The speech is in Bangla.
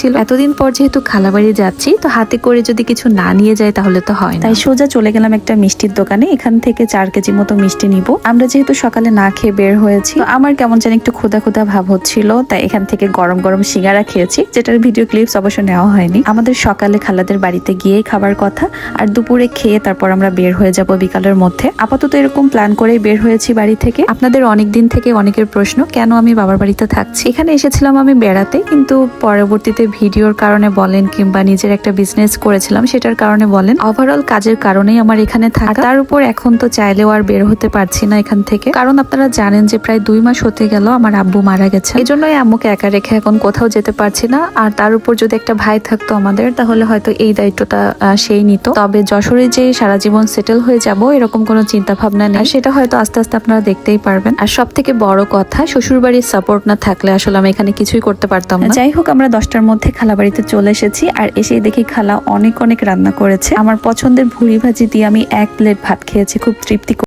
ছিল। এতদিন পর যেহেতু খালাবাড়ি যাচ্ছি, তো হাতে করে যদি কিছু না নিয়ে যায় তাহলে তো হয় না। তাই সোজা চলে গেলাম একটা মিষ্টির দোকানে। এখান থেকে 4 কেজি মতো মিষ্টি নিব। আমরা যেহেতু সকালে না খেয়ে বের হয়েছি, তো আমার কেমন যেন একটু ক্ষুধা ক্ষুধা ভাব হচ্ছিল, তাই এখান থেকে গরম গরম সিঙ্গারা খেয়েছি, যেটার ভিডিও ক্লিপস অবশ্য নেওয়া হয়নি। আমাদের সকালে খালাদের বাড়িতে গিয়েই খাবার কথা, আর দুপুরে খেয়ে তারপর আমরা বের হয়ে যাব বিকালের মধ্যে। আপাতত এরকম প্ল্যান করেই বের হয়েছি বাড়ি থেকে। আপনাদের অনেক দিন থেকে অনেকের প্রশ্ন, কেন আমি বাবার বাড়িতে থাকছি। এখানে এসেছিলাম আমি বেড়াতে, কিন্তু পরবর্তীতে ভিডিওর কারণে বলেন কিংবা নিজের একটা বিজনেস করেছিলাম সেটার কারণে বলেন, ওভারঅল কাজের কারণেই আমার এখানে থাকা। তার উপর এখন তো চাইলেও আর বের হতে পারছি না এখান থেকে, কারণ আপনারা জানেন যে প্রায় 2 মাস হতে গেল আমার আব্বু মারা গেছে। এই জন্যই আম্মুকে একা রেখে এখন কোথাও যেতে পারছি না। আর তার উপর যদি একটা ভাই থাকতো আমাদের, তাহলে হয়তো এই দায়িত্বটা সেই নিত। তবে যশোরে যে সারা জীবন সেটেল হয়ে যাব এরকম কোনো চিন্তা ভাবনা নেই, সেটা হয়তো আস্তে আস্তে আপনারা দেখতেই পারবেন। আর সব থেকে বড় কথা, শ্বশুরবাড়ির সাপোর্ট না থাকলে আসলে আমি এখানে কিছুই করতে পারতাম না। যাই হোক, আমরা 10টার মধ্যে খালা বাড়িতে চলে এসেছি, আর এসেই দেখি খালা অনেক রান্না করেছে। আমার পছন্দের ভুড়ি ভাজি দিয়ে আমি 1 প্লেট ভাত খেয়েছি খুব তৃপ্তি।